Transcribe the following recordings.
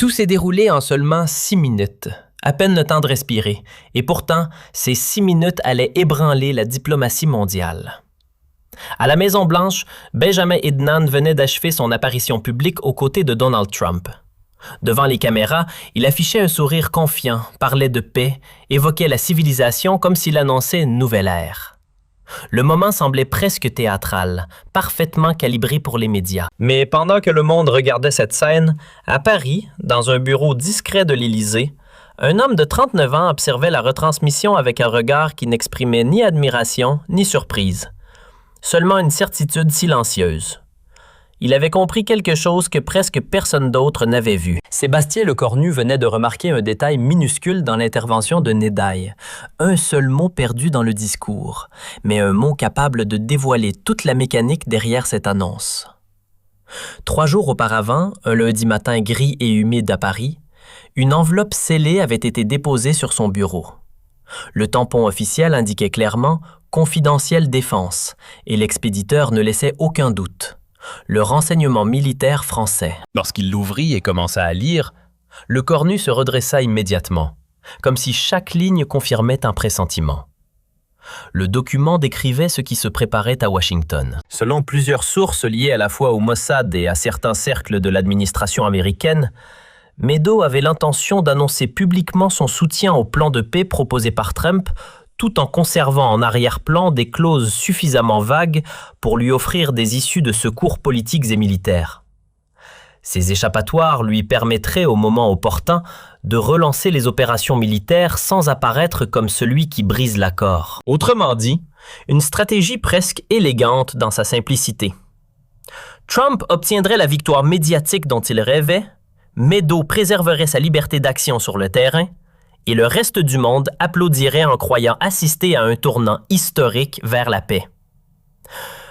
Tout s'est déroulé en seulement 6 minutes, à peine le temps de respirer, et pourtant, ces 6 minutes allaient ébranler la diplomatie mondiale. À la Maison-Blanche, Benjamin Idnan venait d'achever son apparition publique aux côtés de Donald Trump. Devant les caméras, il affichait un sourire confiant, parlait de paix, évoquait la civilisation comme s'il annonçait une nouvelle ère. Le moment semblait presque théâtral, parfaitement calibré pour les médias. Mais pendant que le monde regardait cette scène, à Paris, dans un bureau discret de l'Élysée, un homme de 39 ans observait la retransmission avec un regard qui n'exprimait ni admiration ni surprise. Seulement une certitude silencieuse. Il avait compris quelque chose que presque personne d'autre n'avait vu. Sébastien Lecornu venait de remarquer un détail minuscule dans l'intervention de Nédaille. Un seul mot perdu dans le discours, mais un mot capable de dévoiler toute la mécanique derrière cette annonce. 3 jours auparavant, un lundi matin gris et humide à Paris, une enveloppe scellée avait été déposée sur son bureau. Le tampon officiel indiquait clairement « Confidentiel défense » et l'expéditeur ne laissait aucun doute. Le renseignement militaire français. Lorsqu'il l'ouvrit et commença à lire, Lecornu se redressa immédiatement, comme si chaque ligne confirmait un pressentiment. Le document décrivait ce qui se préparait à Washington. Selon plusieurs sources liées à la fois au Mossad et à certains cercles de l'administration américaine, Meadows avait l'intention d'annoncer publiquement son soutien au plan de paix proposé par Trump, tout en conservant en arrière-plan des clauses suffisamment vagues pour lui offrir des issues de secours politiques et militaires. Ces échappatoires lui permettraient au moment opportun de relancer les opérations militaires sans apparaître comme celui qui brise l'accord. Autrement dit, une stratégie presque élégante dans sa simplicité. Trump obtiendrait la victoire médiatique dont il rêvait, Meadows préserverait sa liberté d'action sur le terrain, et le reste du monde applaudirait en croyant assister à un tournant historique vers la paix.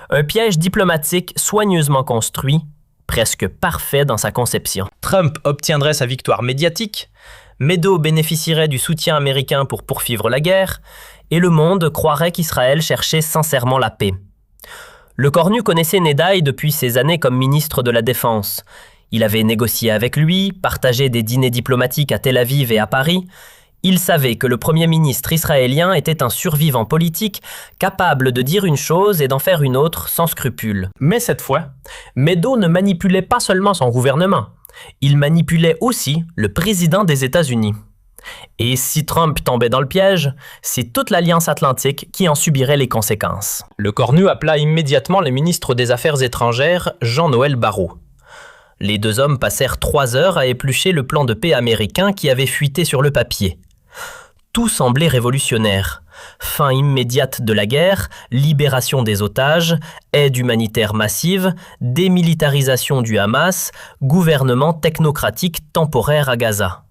Un piège diplomatique soigneusement construit, presque parfait dans sa conception. Trump obtiendrait sa victoire médiatique, Meadows bénéficierait du soutien américain pour poursuivre la guerre, et le monde croirait qu'Israël cherchait sincèrement la paix. Lecornu connaissait Nédaille depuis ses années comme ministre de la Défense. Il avait négocié avec lui, partagé des dîners diplomatiques à Tel Aviv et à Paris. Il savait que le premier ministre israélien était un survivant politique capable de dire une chose et d'en faire une autre sans scrupule. Mais cette fois, Meadows ne manipulait pas seulement son gouvernement, il manipulait aussi le président des États-Unis. Et si Trump tombait dans le piège, c'est toute l'Alliance atlantique qui en subirait les conséquences. Lecornu appela immédiatement le ministre des Affaires étrangères, Jean-Noël Barrot. Les 2 hommes passèrent 3 heures à éplucher le plan de paix américain qui avait fuité sur le papier. Tout semblait révolutionnaire. Fin immédiate de la guerre, libération des otages, aide humanitaire massive, démilitarisation du Hamas, gouvernement technocratique temporaire à Gaza.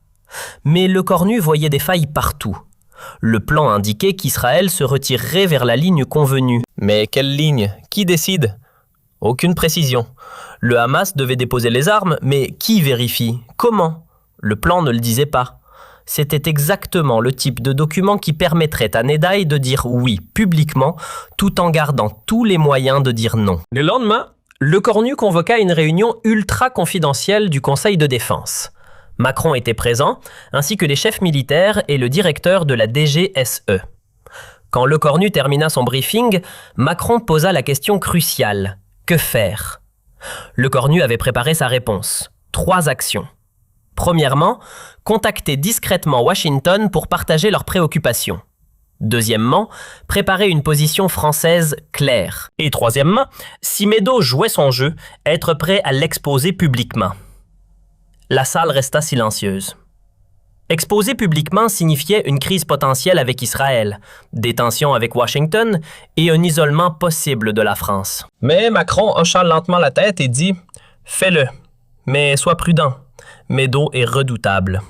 Mais Lecornu voyait des failles partout. Le plan indiquait qu'Israël se retirerait vers la ligne convenue. Mais quelle ligne? Qui décide? Aucune précision. Le Hamas devait déposer les armes, mais qui vérifie? Comment? Le plan ne le disait pas. C'était exactement le type de document qui permettrait à Nédaille de dire oui publiquement, tout en gardant tous les moyens de dire non. Le lendemain, Lecornu convoqua une réunion ultra confidentielle du Conseil de défense. Macron était présent, ainsi que les chefs militaires et le directeur de la DGSE. Quand Lecornu termina son briefing, Macron posa la question cruciale. Que faire? Lecornu avait préparé sa réponse. 3 actions. Premièrement, contacter discrètement Washington pour partager leurs préoccupations. Deuxièmement, préparer une position française claire. Et troisièmement, si Meadows jouait son jeu, être prêt à l'exposer publiquement. La salle resta silencieuse. Exposer publiquement signifiait une crise potentielle avec Israël, des tensions avec Washington et un isolement possible de la France. Mais Macron hocha lentement la tête et dit « Fais-le, mais sois prudent. Meadows est redoutable. »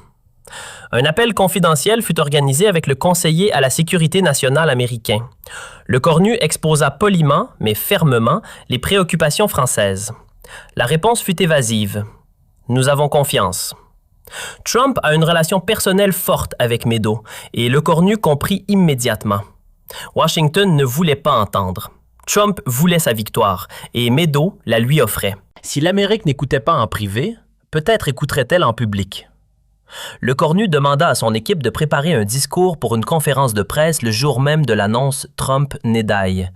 Un appel confidentiel fut organisé avec le conseiller à la sécurité nationale américain. Lecornu exposa poliment, mais fermement, les préoccupations françaises. La réponse fut évasive. « Nous avons confiance. » Trump a une relation personnelle forte avec Meadows et Lecornu comprit immédiatement. Washington ne voulait pas entendre. Trump voulait sa victoire et Meadows la lui offrait. Si l'Amérique n'écoutait pas en privé, Peut-être écouterait-elle en public. Lecornu demanda à son équipe de préparer un discours pour une conférence de presse le jour même de l'annonce Trump-Nedaï.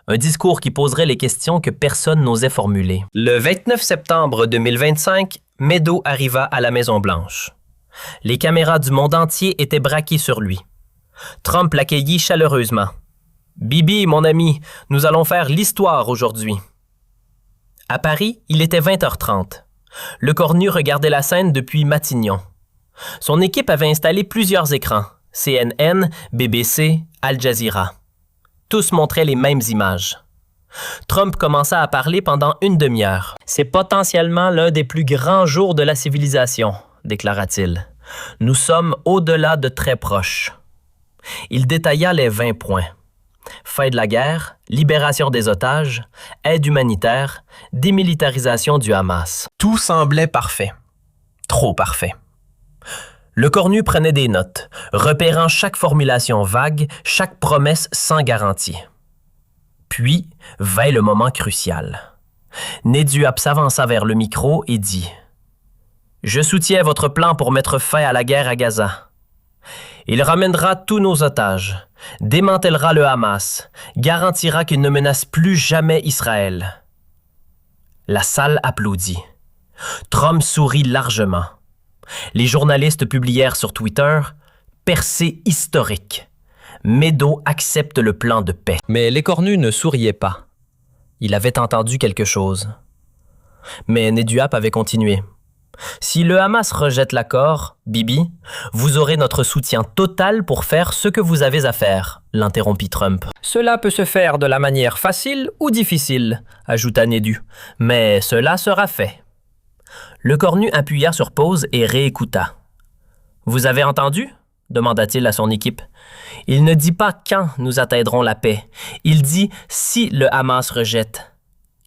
Un discours qui poserait les questions que personne n'osait formuler. Le 29 septembre 2025, Meadows arriva à la Maison-Blanche. Les caméras du monde entier étaient braquées sur lui. Trump l'accueillit chaleureusement. « Bibi, mon ami, nous allons faire l'histoire aujourd'hui. » À Paris, il était 20h30. Lecornu regardait la scène depuis Matignon. Son équipe avait installé plusieurs écrans, CNN, BBC, Al Jazeera. Tous montraient les mêmes images. Trump commença à parler pendant une demi-heure. « C'est potentiellement l'un des plus grands jours de la civilisation », déclara-t-il. « Nous sommes au-delà de très proches. » Il détailla les 20 points. Fin de la guerre, libération des otages, aide humanitaire, démilitarisation du Hamas. Tout semblait parfait. Trop parfait. Lecornu prenait des notes, repérant chaque formulation vague, chaque promesse sans garantie. Puis vint le moment crucial. Neduap s'avança vers le micro et dit « Je soutiens votre plan pour mettre fin à la guerre à Gaza. Il ramènera tous nos otages, démantèlera le Hamas, garantira qu'il ne menace plus jamais Israël. » La salle applaudit. Trump sourit largement. Les journalistes publièrent sur Twitter « Percée historique. Meadows accepte le plan de paix. » Mais Lecornu ne souriait pas. Il avait entendu quelque chose. Mais Neduap avait continué. « Si le Hamas rejette l'accord, Bibi, vous aurez notre soutien total pour faire ce que vous avez à faire, » l'interrompit Trump. « Cela peut se faire de la manière facile ou difficile, » ajouta Nedu, « mais cela sera fait. » Lecornu appuya sur pause et réécouta. « Vous avez entendu ?» demanda-t-il à son équipe. « Il ne dit pas quand nous atteindrons la paix. Il dit si le Hamas rejette.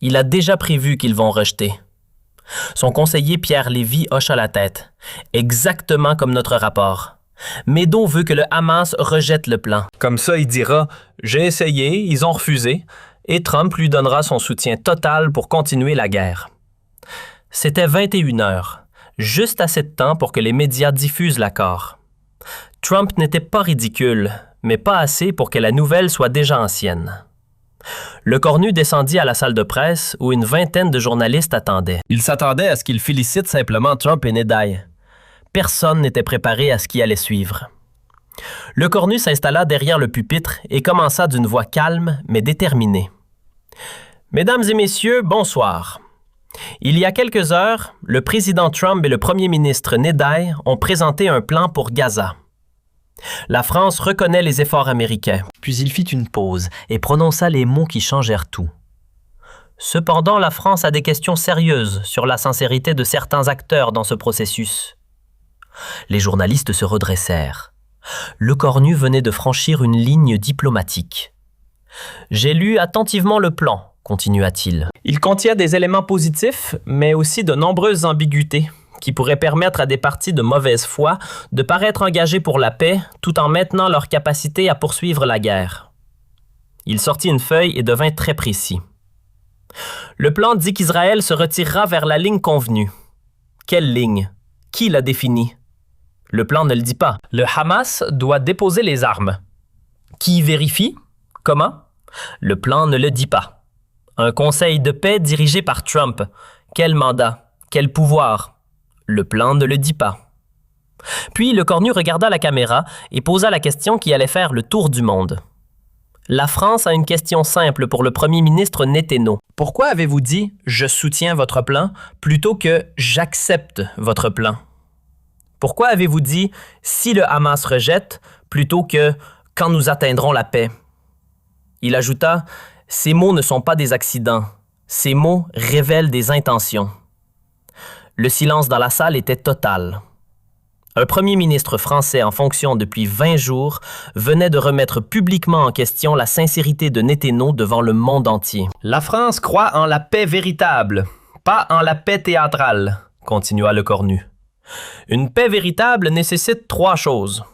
Il a déjà prévu qu'ils vont rejeter. » Son conseiller Pierre Lévy hocha la tête. « Exactement comme notre rapport. Meadows veut que le Hamas rejette le plan. Comme ça, il dira « J'ai essayé, ils ont refusé. » Et Trump lui donnera son soutien total pour continuer la guerre. C'était 21 heures, juste assez de temps pour que les médias diffusent l'accord. Trump n'était pas ridicule, mais pas assez pour que la nouvelle soit déjà ancienne. Lecornu descendit à la salle de presse où une vingtaine de journalistes attendaient. Il s'attendait à ce qu'il félicite simplement Trump et Nedaï. Personne n'était préparé à ce qui allait suivre. Lecornu s'installa derrière le pupitre et commença d'une voix calme mais déterminée. « Mesdames et messieurs, bonsoir. Il y a quelques heures, le président Trump et le premier ministre Nedaï ont présenté un plan pour Gaza. La France reconnaît les efforts américains. » Puis il fit une pause et prononça les mots qui changèrent tout. « Cependant, la France a des questions sérieuses sur la sincérité de certains acteurs dans ce processus. » Les journalistes se redressèrent. Lecornu venait de franchir une ligne diplomatique. « J'ai lu attentivement le plan, » continua-t-il. « Il contient des éléments positifs, mais aussi de nombreuses ambiguïtés qui pourraient permettre à des partis de mauvaise foi de paraître engagés pour la paix tout en maintenant leur capacité à poursuivre la guerre. » Il sortit une feuille et devint très précis. « Le plan dit qu'Israël se retirera vers la ligne convenue. Quelle ligne? Qui l'a définie? Le plan ne le dit pas. Le Hamas doit déposer les armes. Qui vérifie? Comment? Le plan ne le dit pas. Un conseil de paix dirigé par Trump. Quel mandat? Quel pouvoir? Le plan ne le dit pas. » Puis Lecornu regarda la caméra et posa la question qui allait faire le tour du monde. « La France a une question simple pour le premier ministre Netanyahu. Pourquoi avez-vous dit « je soutiens votre plan » plutôt que « j'accepte votre plan » ? Pourquoi avez-vous dit « si le Hamas rejette » plutôt que « quand nous atteindrons la paix » ? Il ajouta « ces mots ne sont pas des accidents. Ces mots révèlent des intentions. » Le silence dans la salle était total. Un premier ministre français en fonction depuis 20 jours venait de remettre publiquement en question la sincérité de Netanyahu devant le monde entier. « La France croit en la paix véritable, pas en la paix théâtrale, » continua Lecornu. « Une paix véritable nécessite 3 choses.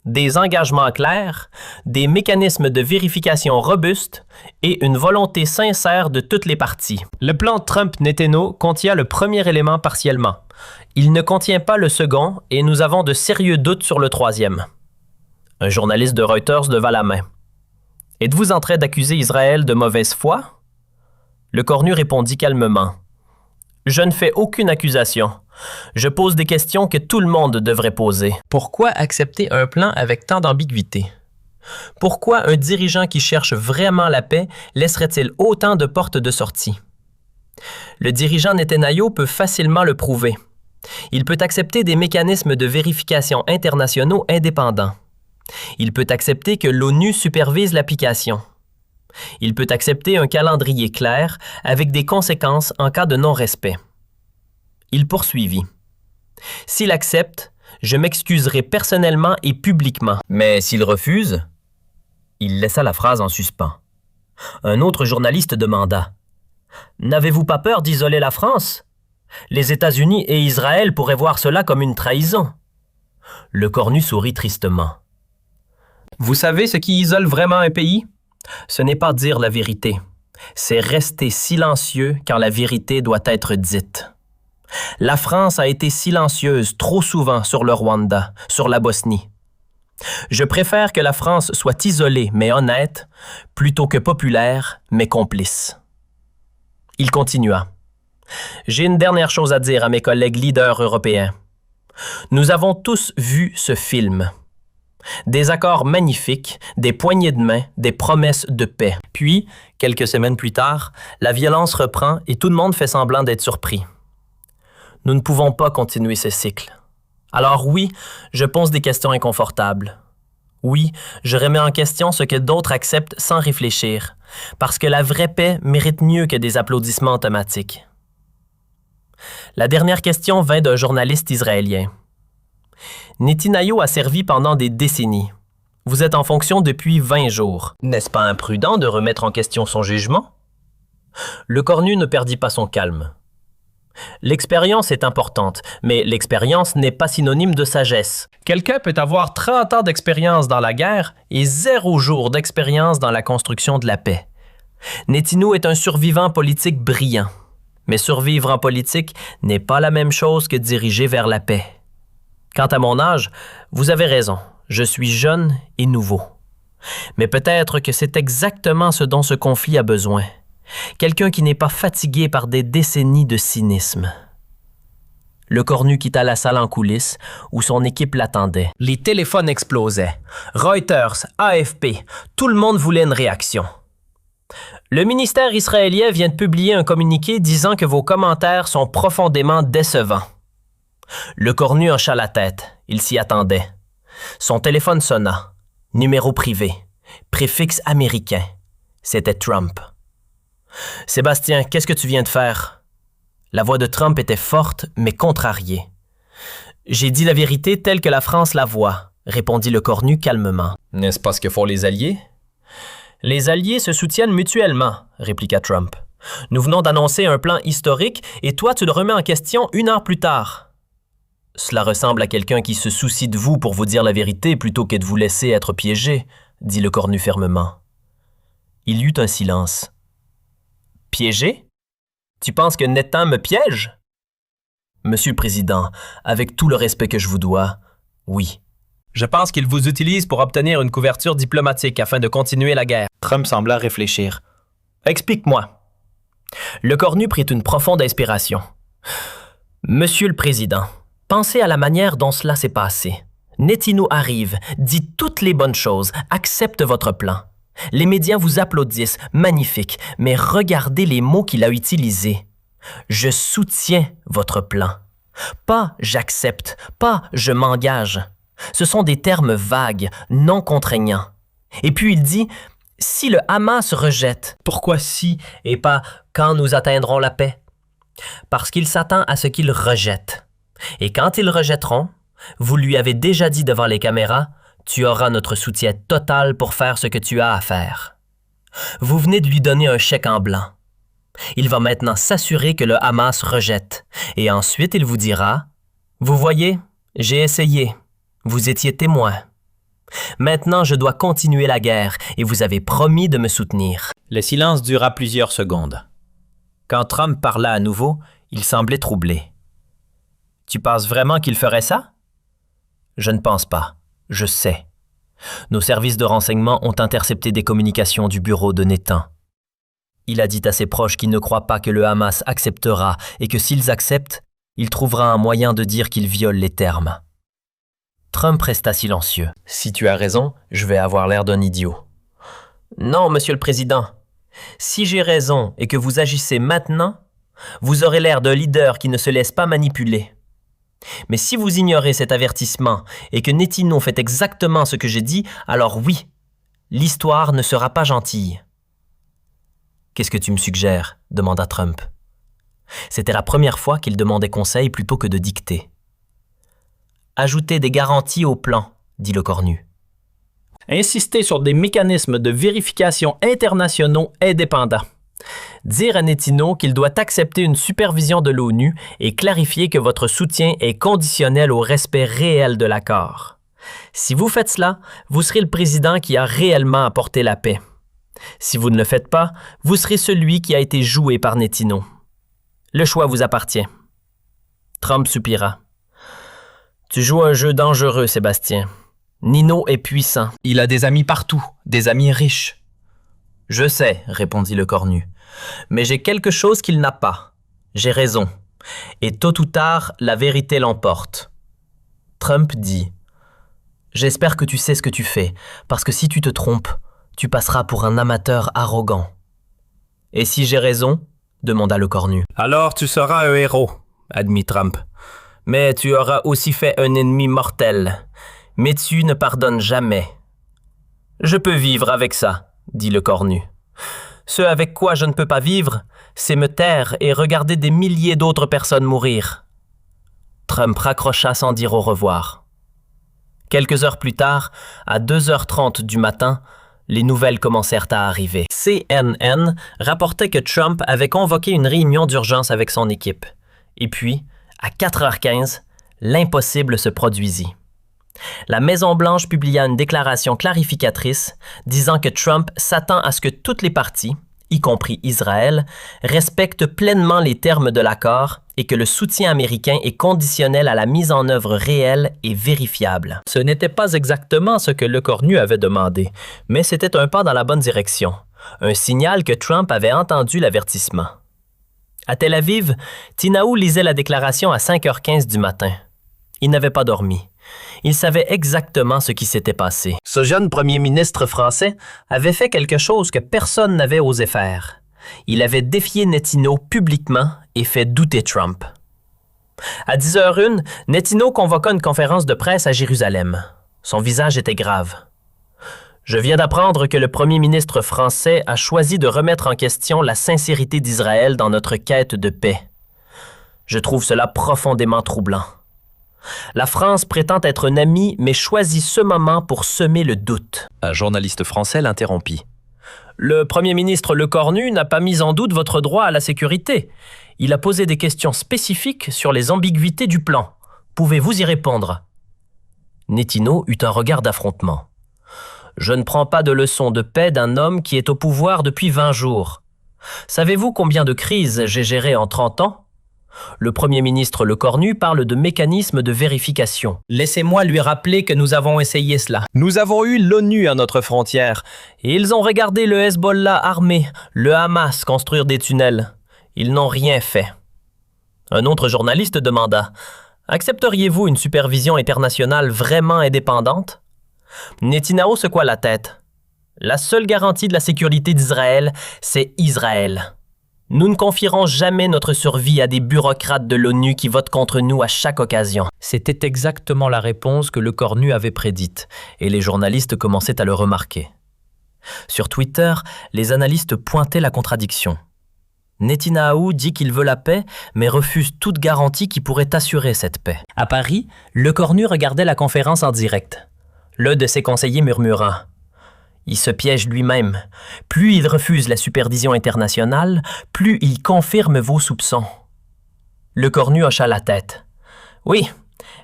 des engagements clairs, des mécanismes de vérification robustes et une volonté sincère de toutes les parties. Le plan Trump-Netanyahu contient le premier élément partiellement. Il ne contient pas le second et nous avons de sérieux doutes sur le troisième. Un journaliste de Reuters leva la main. « Êtes-vous en train d'accuser Israël de mauvaise foi? » Le cornu répondit calmement. « Je ne fais aucune accusation. Je pose des questions que tout le monde devrait poser. Pourquoi accepter un plan avec tant d'ambiguïté? Pourquoi un dirigeant qui cherche vraiment la paix laisserait-il autant de portes de sortie? Le dirigeant Netanyahu peut facilement le prouver. Il peut accepter des mécanismes de vérification internationaux indépendants. Il peut accepter que l'ONU supervise l'application. Il peut accepter un calendrier clair avec des conséquences en cas de non-respect. Il poursuivit. « S'il accepte, je m'excuserai personnellement et publiquement. » Mais s'il refuse, il laissa la phrase en suspens. Un autre journaliste demanda. « N'avez-vous pas peur d'isoler la France? Les États-Unis et Israël pourraient voir cela comme une trahison. » Le cornu sourit tristement. « Vous savez ce qui isole vraiment un pays? Ce n'est pas dire la vérité. C'est rester silencieux quand la vérité doit être dite. La France a été silencieuse trop souvent sur le Rwanda, sur la Bosnie. Je préfère que la France soit isolée mais honnête, plutôt que populaire mais complice. » Il continua. « J'ai une dernière chose à dire à mes collègues leaders européens. Nous avons tous vu ce film. Des accords magnifiques, des poignées de main, des promesses de paix. Puis, quelques semaines plus tard, la violence reprend et tout le monde fait semblant d'être surpris. Nous ne pouvons pas continuer ce cycle. Alors oui, je pose des questions inconfortables. Oui, je remets en question ce que d'autres acceptent sans réfléchir, parce que la vraie paix mérite mieux que des applaudissements automatiques. » La dernière question vint d'un journaliste israélien. « Netanyahu a servi pendant des décennies. Vous êtes en fonction depuis 20 jours. N'est-ce pas imprudent de remettre en question son jugement? » Le cornu ne perdit pas son calme. L'expérience est importante, mais l'expérience n'est pas synonyme de sagesse. Quelqu'un peut avoir 30 ans d'expérience dans la guerre et 0 jour d'expérience dans la construction de la paix. Netanyahu est un survivant politique brillant. Mais survivre en politique n'est pas la même chose que diriger vers la paix. Quant à mon âge, vous avez raison, je suis jeune et nouveau. Mais peut-être que c'est exactement ce dont ce conflit a besoin. Quelqu'un qui n'est pas fatigué par des décennies de cynisme. Le cornu quitta la salle en coulisses où son équipe l'attendait. Les téléphones explosaient. Reuters, AFP, tout le monde voulait une réaction. Le ministère israélien vient de publier un communiqué disant que vos commentaires sont profondément décevants. Le cornu hocha la tête. Il s'y attendait. Son téléphone sonna. Numéro privé. Préfixe américain. C'était Trump. « Sébastien, qu'est-ce que tu viens de faire? » La voix de Trump était forte, mais contrariée. « J'ai dit la vérité telle que la France la voit, » répondit le cornu calmement. « N'est-ce pas ce que font les Alliés? »« Les Alliés se soutiennent mutuellement, » répliqua Trump. « Nous venons d'annoncer un plan historique et toi tu le remets en question 1 heure plus tard. » Cela ressemble à quelqu'un qui se soucie de vous pour vous dire la vérité plutôt que de vous laisser être piégé, dit le cornu fermement. Il y eut un silence. Piégé? Tu penses que Netan me piège? Monsieur le Président, avec tout le respect que je vous dois, oui. Je pense qu'il vous utilise pour obtenir une couverture diplomatique afin de continuer la guerre. Trump sembla réfléchir. Explique-moi. Le cornu prit une profonde inspiration. Monsieur le Président, pensez à la manière dont cela s'est passé. Netanyahu arrive, dit toutes les bonnes choses, accepte votre plan. Les médias vous applaudissent, magnifique, mais regardez les mots qu'il a utilisés. Je soutiens votre plan. Pas j'accepte, pas je m'engage. Ce sont des termes vagues, non contraignants. Et puis il dit, si le Hamas rejette, pourquoi si et pas quand nous atteindrons la paix? Parce qu'il s'attend à ce qu'ils rejettent. Et quand ils rejetteront, vous lui avez déjà dit devant les caméras, tu auras notre soutien total pour faire ce que tu as à faire. Vous venez de lui donner un chèque en blanc. Il va maintenant s'assurer que le Hamas rejette. Et ensuite, il vous dira, « Vous voyez, j'ai essayé. Vous étiez témoin. Maintenant, je dois continuer la guerre et vous avez promis de me soutenir. » Le silence dura plusieurs secondes. Quand Trump parla à nouveau, il semblait troublé. « Tu penses vraiment qu'il ferait ça? » »« Je ne pense pas. Je sais. Nos services de renseignement ont intercepté des communications du bureau de Netan. Il a dit à ses proches qu'il ne croit pas que le Hamas acceptera et que s'ils acceptent, il trouvera un moyen de dire qu'il viole les termes. » Trump resta silencieux. « Si tu as raison, je vais avoir l'air d'un idiot. »« Non, Monsieur le Président. Si j'ai raison et que vous agissez maintenant, vous aurez l'air d'un leader qui ne se laisse pas manipuler. Mais si vous ignorez cet avertissement et que Netanyahu fait exactement ce que j'ai dit, alors oui, l'histoire ne sera pas gentille. » « Qu'est-ce que tu me suggères ?» demanda Trump. C'était la première fois qu'il demandait conseil plutôt que de dicter. « Ajouter des garanties au plan, » dit le cornu. « Insister sur des mécanismes de vérification internationaux indépendants. Dire à Netanyahu qu'il doit accepter une supervision de l'ONU et clarifier que votre soutien est conditionnel au respect réel de l'accord. Si vous faites cela, vous serez le président qui a réellement apporté la paix. Si vous ne le faites pas, vous serez celui qui a été joué par Netanyahu. Le choix vous appartient. » Trump soupira. « Tu joues un jeu dangereux, Sébastien. Nino est puissant. Il a des amis partout, des amis riches. »« Je sais, » répondit le cornu, « mais j'ai quelque chose qu'il n'a pas. J'ai raison. Et tôt ou tard, la vérité l'emporte. » Trump dit, « J'espère que tu sais ce que tu fais, parce que si tu te trompes, tu passeras pour un amateur arrogant. »« Et si j'ai raison ?» demanda le cornu. « Alors tu seras un héros, » admit Trump. « Mais tu auras aussi fait un ennemi mortel. Mais tu ne pardonnes jamais. »« Je peux vivre avec ça, » dit le cornu. « Ce avec quoi je ne peux pas vivre, c'est me taire et regarder des milliers d'autres personnes mourir. » Trump raccrocha sans dire au revoir. Quelques heures plus tard, à 2h30 du matin, les nouvelles commencèrent à arriver. CNN rapportait que Trump avait convoqué une réunion d'urgence avec son équipe. Et puis, à 4h15, l'impossible se produisit. La Maison-Blanche publia une déclaration clarificatrice disant que Trump s'attend à ce que toutes les parties, y compris Israël, respectent pleinement les termes de l'accord et que le soutien américain est conditionnel à la mise en œuvre réelle et vérifiable. Ce n'était pas exactement ce que le cornu avait demandé, mais c'était un pas dans la bonne direction, un signal que Trump avait entendu l'avertissement. À Tel Aviv, Netanyahu lisait la déclaration à 5h15 du matin. Il n'avait pas dormi. Il savait exactement ce qui s'était passé. Ce jeune premier ministre français avait fait quelque chose que personne n'avait osé faire. Il avait défié Netanyahu publiquement et fait douter Trump. À 10h01, Netanyahu convoqua une conférence de presse à Jérusalem. Son visage était grave. « Je viens d'apprendre que le premier ministre français a choisi de remettre en question la sincérité d'Israël dans notre quête de paix. Je trouve cela profondément troublant. La France prétend être un ami, mais choisit ce moment pour semer le doute. » Un journaliste français l'interrompit. « Le premier ministre Le Cornu n'a pas mis en doute votre droit à la sécurité. Il a posé des questions spécifiques sur les ambiguïtés du plan. Pouvez-vous y répondre ?» Netanyahu eut un regard d'affrontement. « Je ne prends pas de leçon de paix d'un homme qui est au pouvoir depuis 20 jours. Savez-vous combien de crises j'ai gérées en 30 ans ? Le premier ministre Le Cornu parle de mécanismes de vérification. Laissez-moi lui rappeler que nous avons essayé cela. Nous avons eu l'ONU à notre frontière. Et ils ont regardé le Hezbollah armé, le Hamas construire des tunnels. Ils n'ont rien fait. » Un autre journaliste demanda « Accepteriez-vous une supervision internationale vraiment indépendante ?» Netanyahu secoua la tête. « La seule garantie de la sécurité d'Israël, c'est Israël. Nous ne confierons jamais notre survie à des bureaucrates de l'ONU qui votent contre nous à chaque occasion. » C'était exactement la réponse que Le Cornu avait prédite, et les journalistes commençaient à le remarquer. Sur Twitter, les analystes pointaient la contradiction. Netanyahu dit qu'il veut la paix, mais refuse toute garantie qui pourrait assurer cette paix. À Paris, Le Cornu regardait la conférence en direct. L'un de ses conseillers murmura « Il se piège lui-même. Plus il refuse la supervision internationale, plus il confirme vos soupçons. » Le Cornu hocha la tête. « Oui,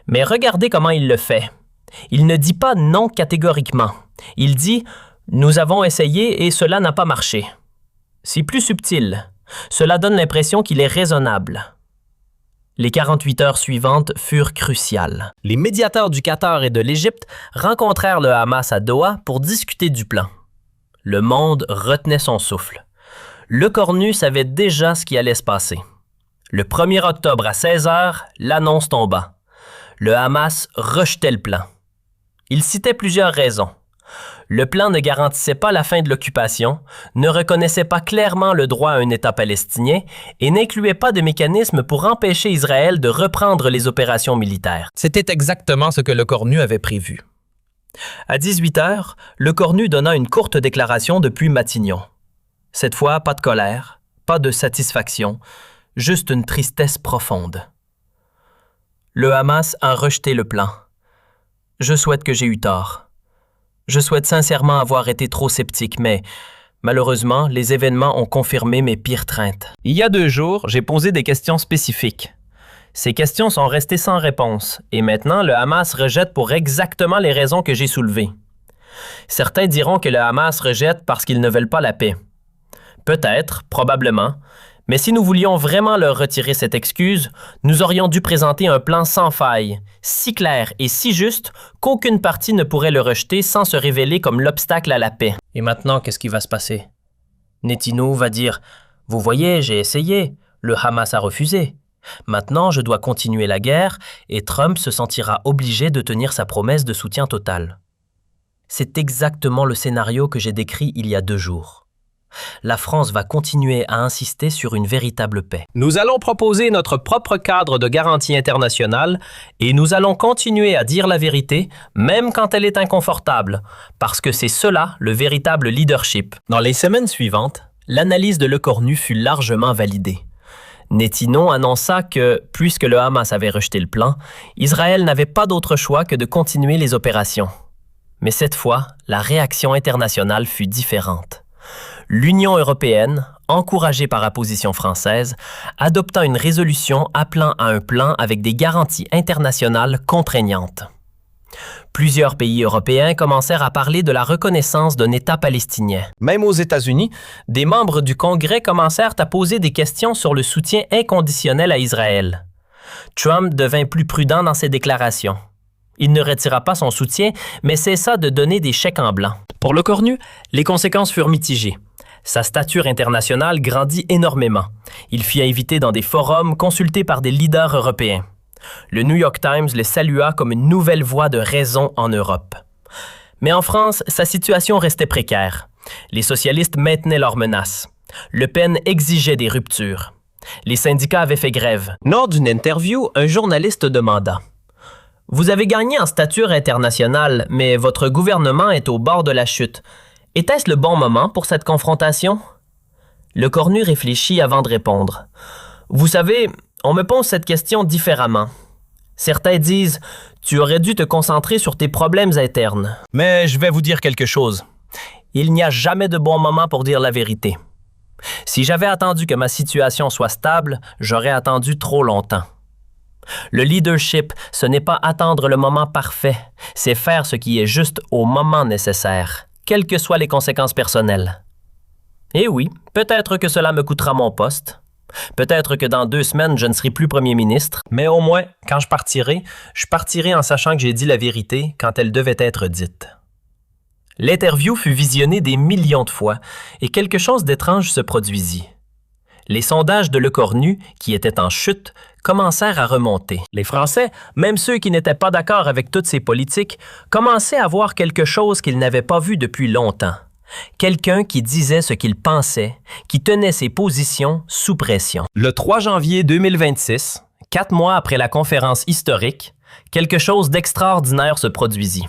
mais regardez comment il le fait. Il ne dit pas non catégoriquement. Il dit « Nous avons essayé et cela n'a pas marché ». C'est plus subtil. Cela donne l'impression qu'il est raisonnable. Les 48 heures suivantes furent cruciales. Les médiateurs du Qatar et de l'Égypte rencontrèrent le Hamas à Doha pour discuter du plan. Le monde retenait son souffle. Le Cornu savait déjà ce qui allait se passer. Le 1er octobre à 16 heures, l'annonce tomba. Le Hamas rejetait le plan. Il citait plusieurs raisons. Le plan ne garantissait pas la fin de l'occupation, ne reconnaissait pas clairement le droit à un État palestinien et n'incluait pas de mécanisme pour empêcher Israël de reprendre les opérations militaires. C'était exactement ce que le Cornu avait prévu. À 18 heures, le Cornu donna une courte déclaration depuis Matignon. Cette fois, pas de colère, pas de satisfaction, juste une tristesse profonde. Le Hamas a rejeté le plan. Je souhaite que j'ai eu tort. Je souhaite sincèrement avoir été trop sceptique, mais malheureusement, les événements ont confirmé mes pires craintes. Il y a 2 jours, j'ai posé des questions spécifiques. Ces questions sont restées sans réponse, et maintenant le Hamas rejette pour exactement les raisons que j'ai soulevées. Certains diront que le Hamas rejette parce qu'ils ne veulent pas la paix. Peut-être, probablement, mais si nous voulions vraiment leur retirer cette excuse, nous aurions dû présenter un plan sans faille, si clair et si juste qu'aucune partie ne pourrait le rejeter sans se révéler comme l'obstacle à la paix. Et maintenant, qu'est-ce qui va se passer? Netanyahu va dire « Vous voyez, j'ai essayé, le Hamas a refusé. Maintenant, je dois continuer la guerre et Trump se sentira obligé de tenir sa promesse de soutien total. » C'est exactement le scénario que j'ai décrit il y a 2 jours. La France va continuer à insister sur une véritable paix. Nous allons proposer notre propre cadre de garantie internationale et nous allons continuer à dire la vérité, même quand elle est inconfortable, parce que c'est cela le véritable leadership. Dans les semaines suivantes, l'analyse de Le Cornu fut largement validée. Netanyahu annonça que, puisque le Hamas avait rejeté le plan, Israël n'avait pas d'autre choix que de continuer les opérations. Mais cette fois, la réaction internationale fut différente. L'Union européenne, encouragée par la position française, adopta une résolution appelant à un plan avec des garanties internationales contraignantes. Plusieurs pays européens commencèrent à parler de la reconnaissance d'un État palestinien. Même aux États-Unis, des membres du Congrès commencèrent à poser des questions sur le soutien inconditionnel à Israël. Trump devint plus prudent dans ses déclarations. Il ne retira pas son soutien, mais cessa de donner des chèques en blanc. Pour Le Cornu, les conséquences furent mitigées. Sa stature internationale grandit énormément. Il fut invité dans des forums consultés par des leaders européens. Le New York Times le salua comme une nouvelle voie de raison en Europe. Mais en France, sa situation restait précaire. Les socialistes maintenaient leurs menaces. Le Pen exigeait des ruptures. Les syndicats avaient fait grève. Lors d'une interview, un journaliste demanda « Vous avez gagné en stature internationale, mais votre gouvernement est au bord de la chute. Était-ce le bon moment pour cette confrontation? » Le Cornu réfléchit avant de répondre. « Vous savez, on me pose cette question différemment. Certains disent « Tu aurais dû te concentrer sur tes problèmes internes. » Mais je vais vous dire quelque chose. Il n'y a jamais de bon moment pour dire la vérité. Si j'avais attendu que ma situation soit stable, j'aurais attendu trop longtemps. Le leadership, ce n'est pas attendre le moment parfait, c'est faire ce qui est juste au moment nécessaire, quelles que soient les conséquences personnelles. Et oui, peut-être que cela me coûtera mon poste. Peut-être que dans 2 semaines, je ne serai plus premier ministre, mais au moins, quand je partirai en sachant que j'ai dit la vérité quand elle devait être dite. L'interview fut visionnée des millions de fois et quelque chose d'étrange se produisit. Les sondages de Le Cornu, qui étaient en chute, commencèrent à remonter. Les Français, même ceux qui n'étaient pas d'accord avec toutes ces politiques, commençaient à voir quelque chose qu'ils n'avaient pas vu depuis longtemps. Quelqu'un qui disait ce qu'il pensait, qui tenait ses positions sous pression. Le 3 janvier 2026, 4 mois après la conférence historique, quelque chose d'extraordinaire se produisit.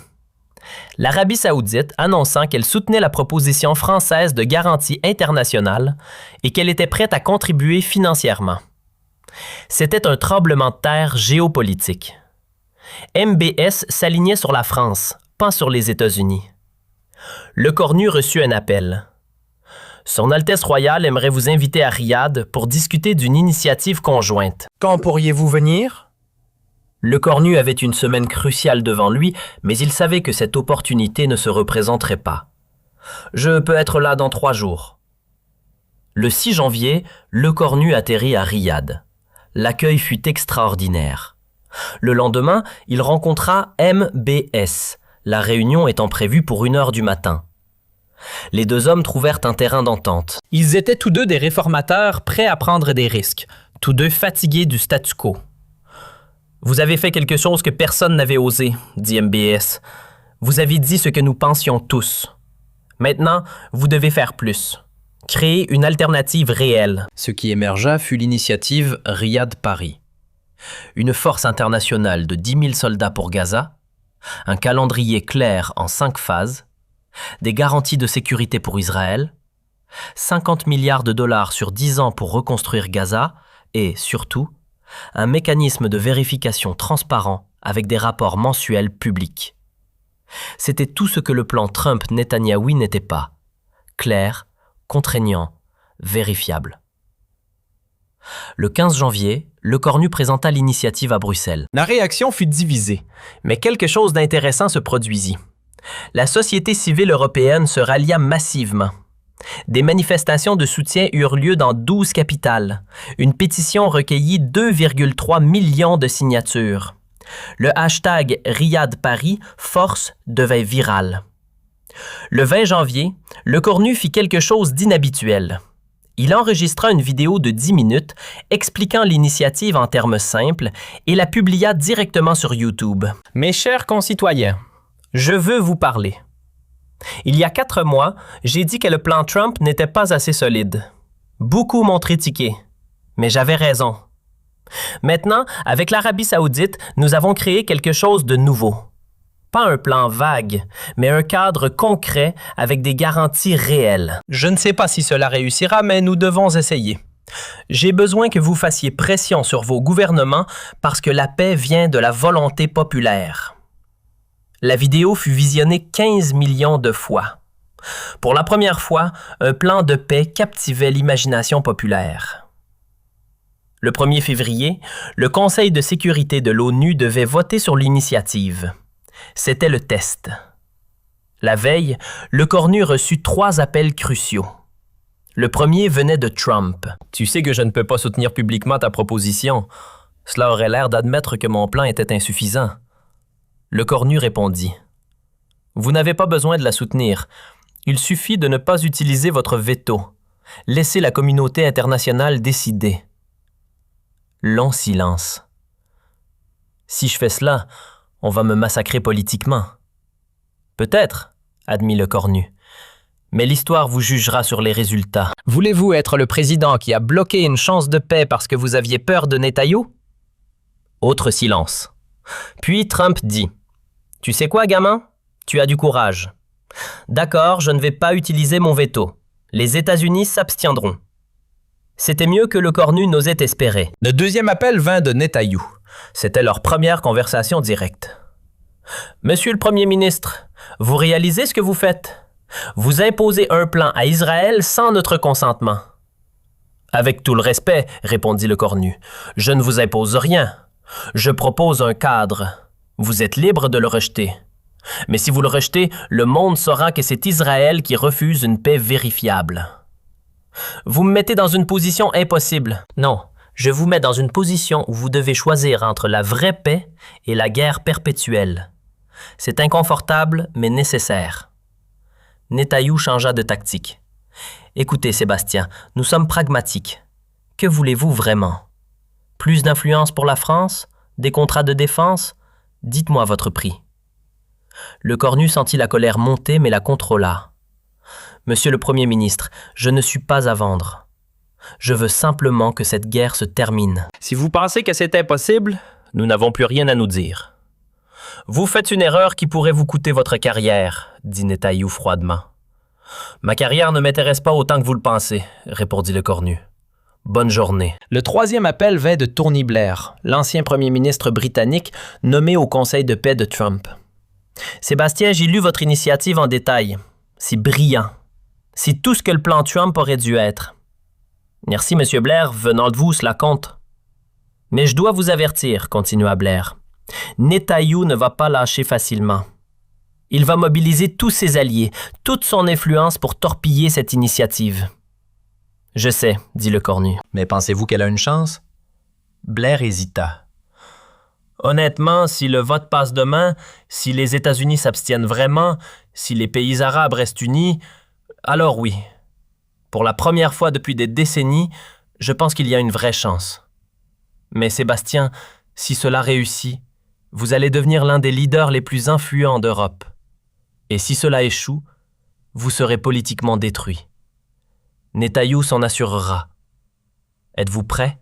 L'Arabie saoudite annonçant qu'elle soutenait la proposition française de garantie internationale et qu'elle était prête à contribuer financièrement. C'était un tremblement de terre géopolitique. MBS s'alignait sur la France, pas sur les États-Unis. Le Cornu reçut un appel. Son Altesse royale aimerait vous inviter à Riyad pour discuter d'une initiative conjointe. Quand pourriez-vous venir? Lecornu avait une semaine cruciale devant lui, mais il savait que cette opportunité ne se représenterait pas. « Je peux être là dans 3 jours. » Le 6 janvier, Lecornu atterrit à Riyad. L'accueil fut extraordinaire. Le lendemain, il rencontra MBS, la réunion étant prévue pour 1h du matin. Les 2 hommes trouvèrent un terrain d'entente. Ils étaient tous 2 des réformateurs prêts à prendre des risques, tous 2 fatigués du statu quo. « Vous avez fait quelque chose que personne n'avait osé, » dit MBS. « Vous avez dit ce que nous pensions tous. Maintenant, vous devez faire plus. Créer une alternative réelle. » Ce qui émergea fut l'initiative Riyad-Paris. Une force internationale de 10 000 soldats pour Gaza, un calendrier clair en 5 phases, des garanties de sécurité pour Israël, 50 milliards de dollars sur 10 ans pour reconstruire Gaza et, surtout, un mécanisme de vérification transparent avec des rapports mensuels publics. C'était tout ce que le plan Trump-Netanyahou n'était pas. Clair, contraignant, vérifiable. Le 15 janvier, Lecornu présenta l'initiative à Bruxelles. La réaction fut divisée, mais quelque chose d'intéressant se produisit. La société civile européenne se rallia massivement. Des manifestations de soutien eurent lieu dans 12 capitales. Une pétition recueillit 2,3 millions de signatures. Le hashtag Riyad-Paris force devint viral. Le 20 janvier, Lecornu fit quelque chose d'inhabituel. Il enregistra une vidéo de 10 minutes expliquant l'initiative en termes simples et la publia directement sur YouTube. « Mes chers concitoyens, je veux vous parler. Il y a 4 mois, j'ai dit que le plan Trump n'était pas assez solide. Beaucoup m'ont critiqué, mais j'avais raison. Maintenant, avec l'Arabie saoudite, nous avons créé quelque chose de nouveau. Pas un plan vague, mais un cadre concret avec des garanties réelles. Je ne sais pas si cela réussira, mais nous devons essayer. J'ai besoin que vous fassiez pression sur vos gouvernements parce que la paix vient de la volonté populaire. » La vidéo fut visionnée 15 millions de fois. Pour la première fois, un plan de paix captivait l'imagination populaire. Le 1er février, le Conseil de sécurité de l'ONU devait voter sur l'initiative. C'était le test. La veille, Lecornu reçut 3 appels cruciaux. Le premier venait de Trump. « Tu sais que je ne peux pas soutenir publiquement ta proposition. Cela aurait l'air d'admettre que mon plan était insuffisant. » Lecornu répondit. « Vous n'avez pas besoin de la soutenir. Il suffit de ne pas utiliser votre veto. Laissez la communauté internationale décider. » Long silence. « Si je fais cela, on va me massacrer politiquement. »« Peut-être, » admit Lecornu. « Mais l'histoire vous jugera sur les résultats. » Voulez-vous être le président qui a bloqué une chance de paix parce que vous aviez peur de Netanyahou? Autre silence. Puis Trump dit « Tu sais quoi, gamin? Tu as du courage. D'accord, je ne vais pas utiliser mon veto. Les États-Unis s'abstiendront. » C'était mieux que Lecornu n'osait espérer. Le deuxième appel vint de Netanyahou. C'était leur première conversation directe. « Monsieur le Premier ministre, vous réalisez ce que vous faites? Vous imposez un plan à Israël sans notre consentement. »« Avec tout le respect, répondit Lecornu, je ne vous impose rien. Je propose un cadre. Vous êtes libre de le rejeter. Mais si vous le rejetez, le monde saura que c'est Israël qui refuse une paix vérifiable. Vous me mettez dans une position impossible. Non, je vous mets dans une position où vous devez choisir entre la vraie paix et la guerre perpétuelle. C'est inconfortable, mais nécessaire. » Netanyahou changea de tactique. « Écoutez, Sébastien, nous sommes pragmatiques. Que voulez-vous vraiment? Plus d'influence pour la France? Des contrats de défense? Dites-moi votre prix. » Lecornu sentit la colère monter, mais la contrôla. « Monsieur le Premier ministre, je ne suis pas à vendre. Je veux simplement que cette guerre se termine. » Si vous pensez que c'est impossible, nous n'avons plus rien à nous dire. « Vous faites une erreur qui pourrait vous coûter votre carrière, » dit Netanyahou froidement. « Ma carrière ne m'intéresse pas autant que vous le pensez, » répondit Lecornu. « Bonne journée. » Le troisième appel vint de Tony Blair, l'ancien premier ministre britannique nommé au Conseil de paix de Trump. « Sébastien, j'ai lu votre initiative en détail. C'est brillant. C'est tout ce que le plan Trump aurait dû être. Merci, M. Blair, venant de vous, cela compte. Mais je dois vous avertir, continua Blair. Netanyahou ne va pas lâcher facilement. Il va mobiliser tous ses alliés, toute son influence pour torpiller cette initiative. « Je sais, » dit le cornu. Mais pensez-vous qu'elle a une chance? Blair hésita. Honnêtement, si le vote passe demain, si les États-Unis s'abstiennent vraiment, si les pays arabes restent unis, alors oui. Pour la première fois depuis des décennies, je pense qu'il y a une vraie chance. Mais Sébastien, si cela réussit, vous allez devenir l'un des leaders les plus influents d'Europe. Et si cela échoue, vous serez politiquement détruit. Netanyahou s'en assurera. Êtes-vous prêt?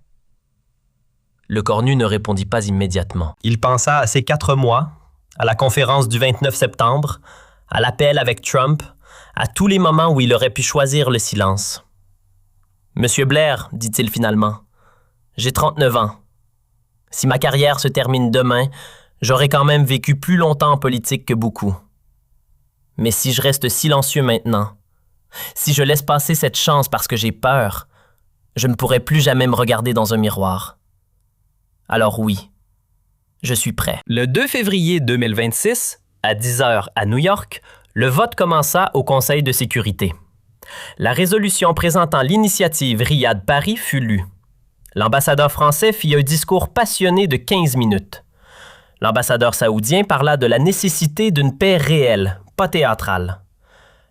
Le cornu ne répondit pas immédiatement. Il pensa à ces 4 mois, à la conférence du 29 septembre, à l'appel avec Trump, à tous les moments où il aurait pu choisir le silence. « Monsieur Blair, dit-il finalement, j'ai 39 ans. Si ma carrière se termine demain, j'aurai quand même vécu plus longtemps en politique que beaucoup. Mais si je reste silencieux maintenant, si je laisse passer cette chance parce que j'ai peur, je ne pourrai plus jamais me regarder dans un miroir. Alors oui, je suis prêt. » Le 2 février 2026, à 10h à New York, le vote commença au Conseil de sécurité. La résolution présentant l'initiative Riyad-Paris fut lue. L'ambassadeur français fit un discours passionné de 15 minutes. L'ambassadeur saoudien parla de la nécessité d'une paix réelle, pas théâtrale.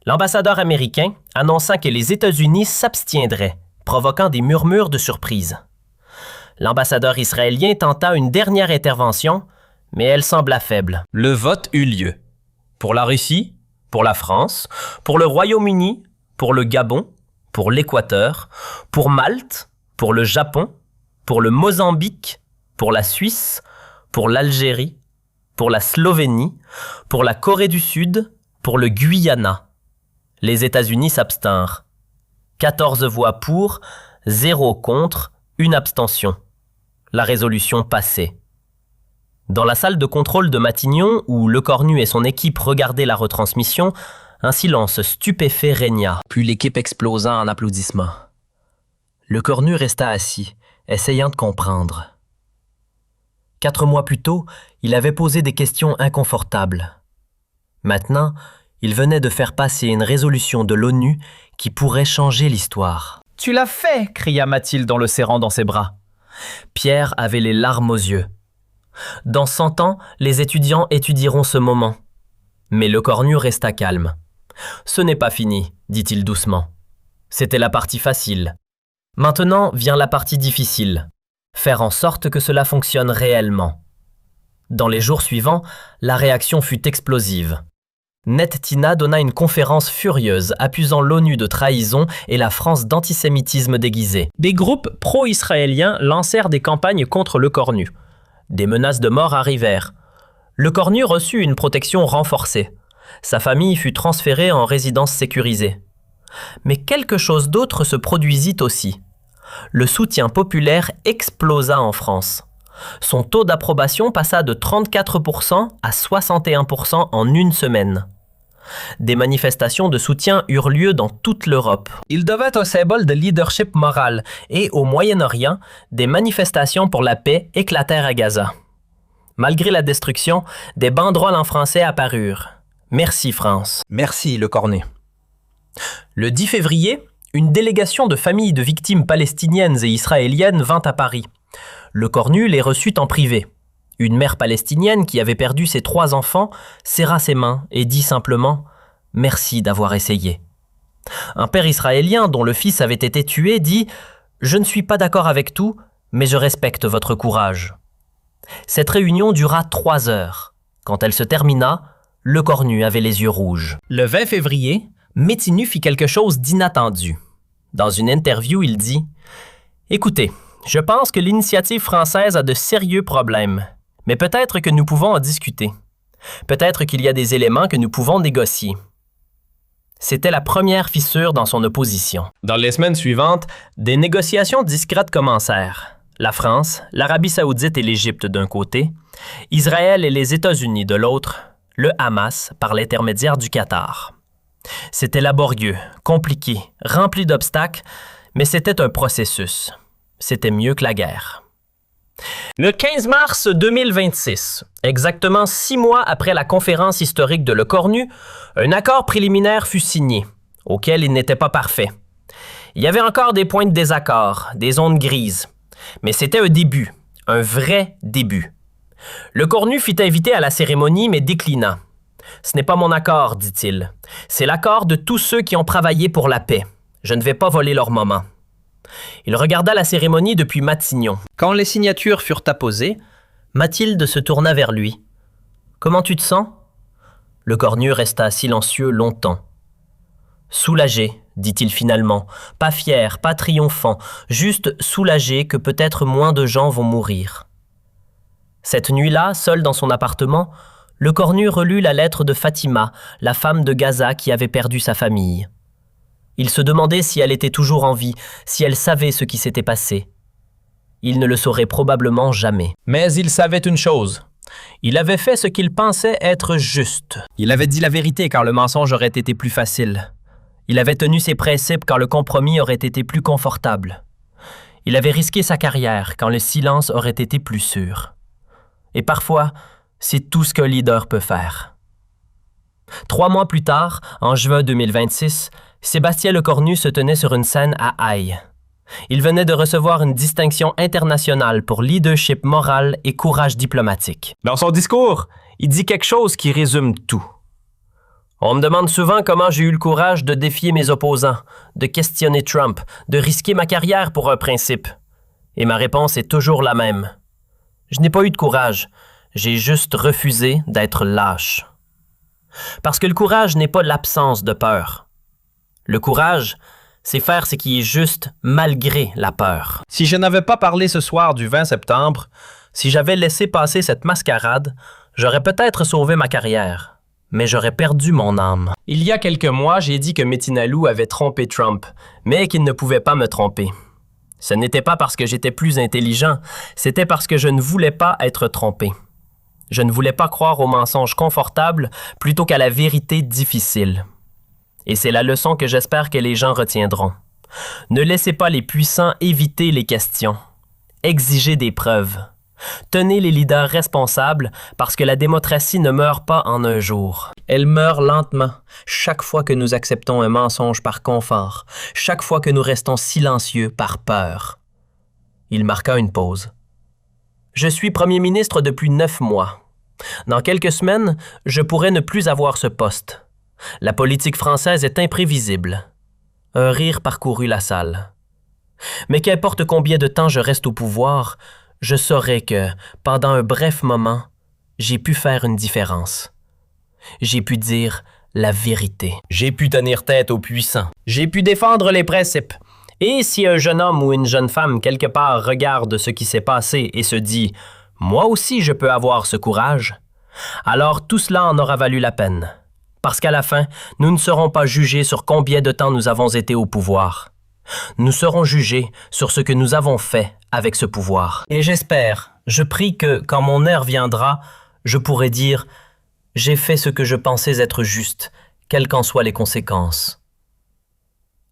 L'ambassadeur américain annonça que les États-Unis s'abstiendraient, provoquant des murmures de surprise. L'ambassadeur israélien tenta une dernière intervention, mais elle sembla faible. Le vote eut lieu. Pour la Russie, pour la France, pour le Royaume-Uni, pour le Gabon, pour l'Équateur, pour Malte, pour le Japon, pour le Mozambique, pour la Suisse, pour l'Algérie, pour la Slovénie, pour la Corée du Sud, pour le Guyana. Les États-Unis s'abstinrent. 14 voix pour, 0 contre, 1 abstention. La résolution passait. Dans la salle de contrôle de Matignon, où Lecornu et son équipe regardaient la retransmission, un silence stupéfait régna. Puis l'équipe explosa en applaudissements. Lecornu resta assis, essayant de comprendre. 4 mois plus tôt, il avait posé des questions inconfortables. Maintenant, il venait de faire passer une résolution de l'ONU qui pourrait changer l'histoire. « Tu l'as fait !» cria Mathilde en le serrant dans ses bras. Pierre avait les larmes aux yeux. Dans 100 ans, les étudiants étudieront ce moment. Mais Lecornu resta calme. « Ce n'est pas fini, dit-il doucement. C'était la partie facile. Maintenant vient la partie difficile. Faire en sorte que cela fonctionne réellement. » Dans les jours suivants, la réaction fut explosive. Netina donna une conférence furieuse accusant l'ONU de trahison et la France d'antisémitisme déguisé. Des groupes pro-israéliens lancèrent des campagnes contre Lecornu. Des menaces de mort arrivèrent. Lecornu reçut une protection renforcée. Sa famille fut transférée en résidence sécurisée. Mais quelque chose d'autre se produisit aussi. Le soutien populaire explosa en France. Son taux d'approbation passa de 34% à 61% en une semaine. Des manifestations de soutien eurent lieu dans toute l'Europe. Il devint un symbole de leadership moral et, au Moyen-Orient, des manifestations pour la paix éclatèrent à Gaza. Malgré la destruction, des banderoles en français apparurent. Merci France. Merci Lecornu. Le 10 février, une délégation de familles de victimes palestiniennes et israéliennes vint à Paris. Lecornu les reçut en privé. Une mère palestinienne qui avait perdu ses 3 enfants serra ses mains et dit simplement « Merci d'avoir essayé ». Un père israélien dont le fils avait été tué dit « Je ne suis pas d'accord avec tout, mais je respecte votre courage ». Cette réunion dura 3 heures. Quand elle se termina, Lecornu avait les yeux rouges. Le 20 février, Métinu fit quelque chose d'inattendu. Dans une interview, il dit « Écoutez, je pense que l'initiative française a de sérieux problèmes, mais peut-être que nous pouvons en discuter. Peut-être qu'il y a des éléments que nous pouvons négocier. » C'était la première fissure dans son opposition. Dans les semaines suivantes, des négociations discrètes commencèrent. La France, l'Arabie saoudite et l'Égypte d'un côté, Israël et les États-Unis de l'autre, le Hamas par l'intermédiaire du Qatar. C'était laborieux, compliqué, rempli d'obstacles, mais c'était un processus. C'était mieux que la guerre. Le 15 mars 2026, exactement 6 mois après la conférence historique de Le Cornu, un accord préliminaire fut signé, auquel il n'était pas parfait. Il y avait encore des points de désaccord, des zones grises, mais c'était un début, un vrai début. Le Cornu fut invité à la cérémonie, mais déclina. « Ce n'est pas mon accord, dit-il. C'est l'accord de tous ceux qui ont travaillé pour la paix. Je ne vais pas voler leur moment. » Il regarda la cérémonie depuis Matignon. Quand les signatures furent apposées, Mathilde se tourna vers lui. « Comment tu te sens? » Le Cornu resta silencieux longtemps. « Soulagé, dit-il finalement, pas fier, pas triomphant, juste soulagé que peut-être moins de gens vont mourir. » Cette nuit-là, seul dans son appartement, Le Cornu relut la lettre de Fatima, la femme de Gaza qui avait perdu sa famille. Il se demandait si elle était toujours en vie, si elle savait ce qui s'était passé. Il ne le saurait probablement jamais. Mais il savait une chose. Il avait fait ce qu'il pensait être juste. Il avait dit la vérité quand le mensonge aurait été plus facile. Il avait tenu ses principes quand le compromis aurait été plus confortable. Il avait risqué sa carrière quand le silence aurait été plus sûr. Et parfois, c'est tout ce qu'un leader peut faire. 3 mois plus tard, en juin 2026, Sébastien Le Cornu se tenait sur une scène à Haye. Il venait de recevoir une distinction internationale pour leadership moral et courage diplomatique. Dans son discours, il dit quelque chose qui résume tout. On me demande souvent comment j'ai eu le courage de défier mes opposants, de questionner Trump, de risquer ma carrière pour un principe. Et ma réponse est toujours la même. Je n'ai pas eu de courage, j'ai juste refusé d'être lâche. Parce que le courage n'est pas l'absence de peur. Le courage, c'est faire ce qui est juste malgré la peur. Si je n'avais pas parlé ce soir du 20 septembre, si j'avais laissé passer cette mascarade, j'aurais peut-être sauvé ma carrière, mais j'aurais perdu mon âme. Il y a quelques mois, j'ai dit que Metinalou avait trompé Trump, mais qu'il ne pouvait pas me tromper. Ce n'était pas parce que j'étais plus intelligent, c'était parce que je ne voulais pas être trompé. Je ne voulais pas croire aux mensonges confortables plutôt qu'à la vérité difficile. Et c'est la leçon que j'espère que les gens retiendront. Ne laissez pas les puissants éviter les questions. Exigez des preuves. Tenez les leaders responsables parce que la démocratie ne meurt pas en un jour. Elle meurt lentement, chaque fois que nous acceptons un mensonge par confort, chaque fois que nous restons silencieux par peur. Il marqua une pause. Je suis premier ministre depuis 9 mois. Dans quelques semaines, je pourrais ne plus avoir ce poste. La politique française est imprévisible. Un rire parcourut la salle. Mais qu'importe combien de temps je reste au pouvoir, je saurai que, pendant un bref moment, j'ai pu faire une différence. J'ai pu dire la vérité. J'ai pu tenir tête aux puissants. J'ai pu défendre les principes. Et si un jeune homme ou une jeune femme quelque part regarde ce qui s'est passé et se dit « Moi aussi je peux avoir ce courage », alors tout cela en aura valu la peine. Parce qu'à la fin, nous ne serons pas jugés sur combien de temps nous avons été au pouvoir. Nous serons jugés sur ce que nous avons fait avec ce pouvoir. Et j'espère, je prie que, quand mon heure viendra, je pourrai dire « J'ai fait ce que je pensais être juste, quelles qu'en soient les conséquences. »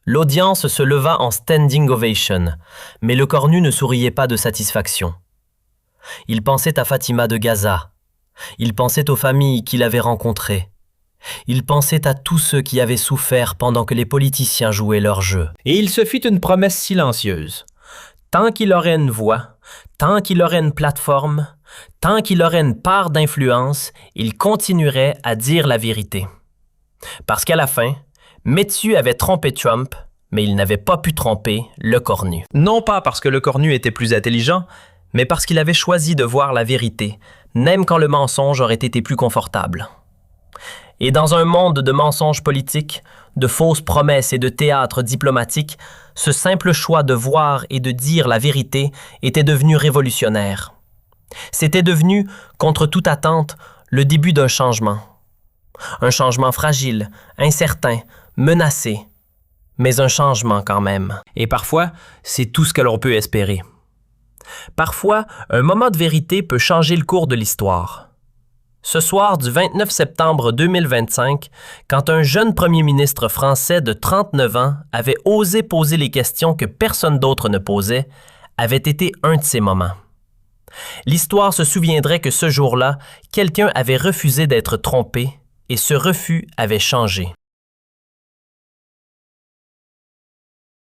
L'audience se leva en standing ovation, mais Le Cornu ne souriait pas de satisfaction. Il pensait à Fatima de Gaza. Il pensait aux familles qu'il avait rencontrées. Il pensait à tous ceux qui avaient souffert pendant que les politiciens jouaient leur jeu. Et il se fit une promesse silencieuse. Tant qu'il aurait une voix, tant qu'il aurait une plateforme, tant qu'il aurait une part d'influence, il continuerait à dire la vérité. Parce qu'à la fin, Mathieu avait trompé Trump, mais il n'avait pas pu tromper Le Cornu. Non pas parce que Le Cornu était plus intelligent, mais parce qu'il avait choisi de voir la vérité, même quand le mensonge aurait été plus confortable. Et dans un monde de mensonges politiques, de fausses promesses et de théâtre diplomatique, ce simple choix de voir et de dire la vérité était devenu révolutionnaire. C'était devenu, contre toute attente, le début d'un changement. Un changement fragile, incertain, menacé, mais un changement quand même. Et parfois, c'est tout ce que l'on peut espérer. Parfois, un moment de vérité peut changer le cours de l'histoire. Ce soir du 29 septembre 2025, quand un jeune premier ministre français de 39 ans avait osé poser les questions que personne d'autre ne posait, avait été un de ces moments. L'histoire se souviendrait que ce jour-là, quelqu'un avait refusé d'être trompé et ce refus avait changé.